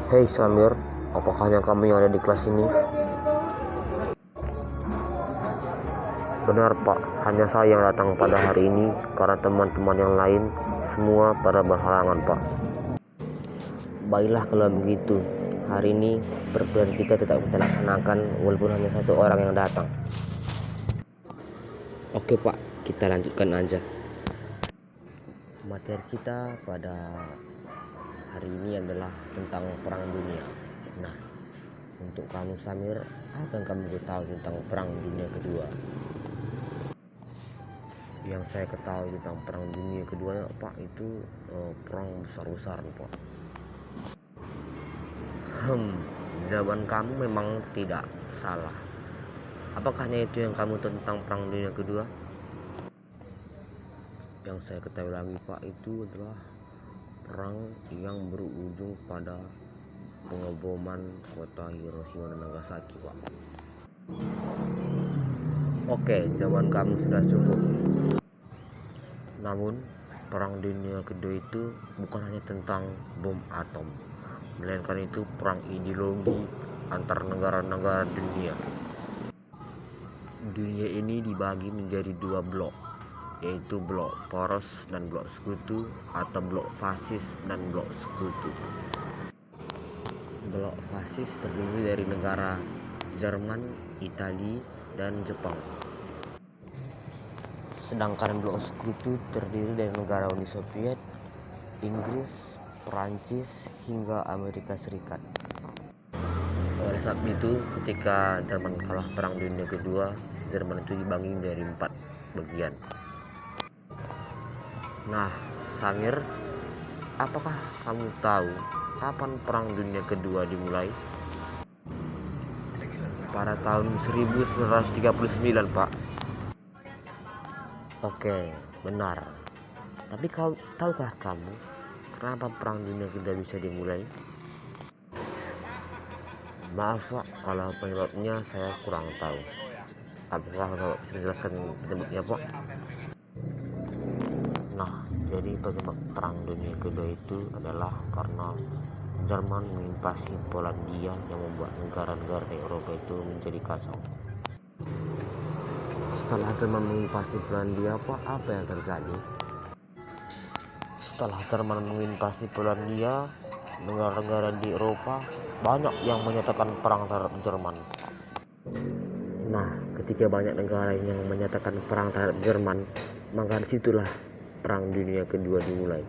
Hei Samir, apakah hanya kamu yang ada di kelas ini? Benar Pak, hanya saya yang datang pada hari ini karena teman-teman yang lain semua pada berhalangan Pak. Baiklah kalau begitu, hari ini perkuliahan kita tetap kita laksanakan walaupun hanya satu orang yang datang. Oke Pak, kita lanjutkan aja. Materi kita pada hari ini adalah tentang perang dunia. Nah, untuk kamu Samir, apa yang kamu ketahui tentang perang dunia kedua? Yang saya ketahui tentang perang dunia kedua Pak itu perang besar-besaran Pak. Jawaban kamu memang tidak salah. Apakah hanya itu yang kamu tahu tentang perang dunia kedua? Yang saya ketahui lagi Pak itu adalah perang yang berujung pada pengeboman kota Hiroshima dan Nagasaki Pak. Oke, jawaban kamu sudah cukup. Namun perang dunia kedua itu bukan hanya tentang bom atom, melainkan itu perang ideologi antar negara-negara dunia. Dunia ini dibagi menjadi dua blok, yaitu blok poros dan blok sekutu, atau blok fasis dan blok sekutu. Blok fasis terdiri dari negara Jerman, Italia, dan Jepang. Sedangkan blok sekutu terdiri dari negara Uni Soviet, Inggris, Perancis, hingga Amerika Serikat. Oleh sebab itu, ketika Jerman kalah perang dunia kedua, Jerman itu dibagi dari 4 bagian. Nah, Samir, apakah kamu tahu kapan perang dunia kedua dimulai? Pada tahun 1939, Pak. Oke, benar. Tapi tahukah kamu kenapa perang dunia kedua bisa dimulai? Maaf Pak, kalau penyebabnya saya kurang tahu. Apakah Bapak bisa menjelaskan penyebabnya Pak? Nah, jadi penyebab perang dunia kedua itu adalah karena Jerman menginvasi Polandia yang membuat negara-negara di Eropa itu menjadi kacau. Setelah Jerman menginvasi Polandia, apa yang terjadi? Setelah Jerman menginvasi Polandia, negara-negara di Eropa banyak yang menyatakan perang terhadap Jerman. Nah, ketika banyak negara yang menyatakan perang terhadap Jerman, maka disitulah perang dunia kedua dimulai.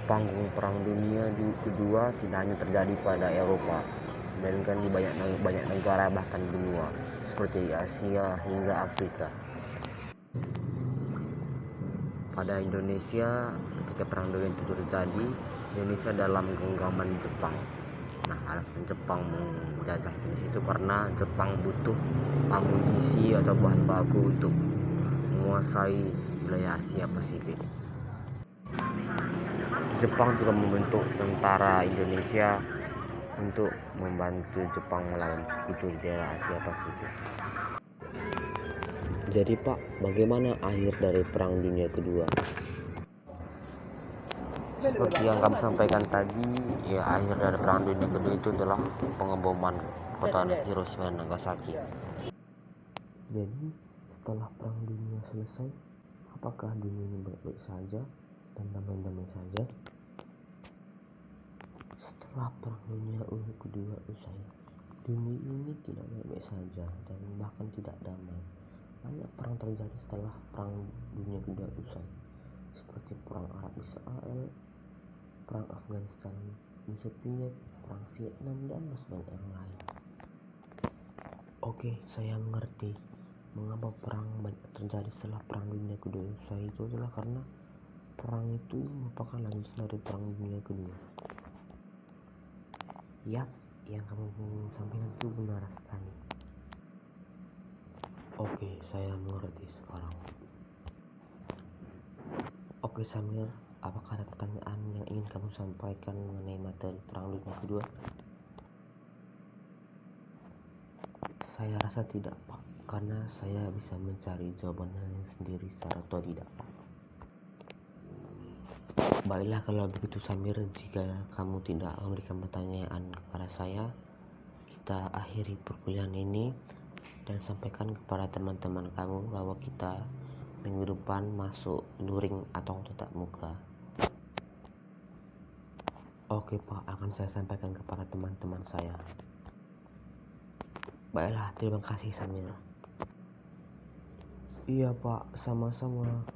Panggung perang dunia kedua tidak hanya terjadi pada Eropa, melainkan di banyak negara bahkan benua, seperti Asia hingga Afrika. Pada Indonesia, ketika perang dunia itu terjadi, Indonesia dalam genggaman Jepang. Nah, alasan Jepang menjajah Indonesia itu karena Jepang butuh amunisi atau bahan baku untuk menguasai wilayah Asia Pasifik. Jepang juga membentuk tentara Indonesia untuk membantu Jepang melawan sekutu di daerah Asia Pasifik. Jadi Pak, bagaimana akhir dari perang dunia kedua? Seperti yang kami sampaikan tadi, ya akhir dari perang dunia kedua itu adalah pengeboman kota Hiroshima dan Nagasaki. Jadi setelah perang dunia selesai, apakah dunia ini baik-baik saja dan damai-damai saja? Setelah perang dunia kedua usai, dunia ini tidak baik-baik saja dan bahkan tidak damai. Banyak perang terjadi setelah perang dunia kedua usai, seperti perang Arab Israel, perang Afghanistan Uni Soviet, perang Vietnam, dan masih banyak yang lain. Oke, saya mengerti mengapa perang banyak terjadi setelah perang dunia kedua usai. Itu adalah karena perang itu merupakan lanjutan dari perang dunia kedua. Yap, yang kamu sampaikan itu benar sekali. Oke, saya mengerti sekarang. Oke Samir, apakah ada pertanyaan yang ingin kamu sampaikan mengenai materi perang dunia kedua? Saya rasa tidak Pak, karena saya bisa mencari jawabannya sendiri secara otodidak Pak. Baiklah kalau begitu Samir, jika kamu tidak memberikan pertanyaan kepada saya, kita akhiri perkuliahan ini dan sampaikan kepada teman-teman kamu bahwa kita minggu depan masuk luring atau tatap muka. Oke Pak, akan saya sampaikan kepada teman-teman saya. Baiklah, terima kasih Samir. Iya Pak, sama-sama.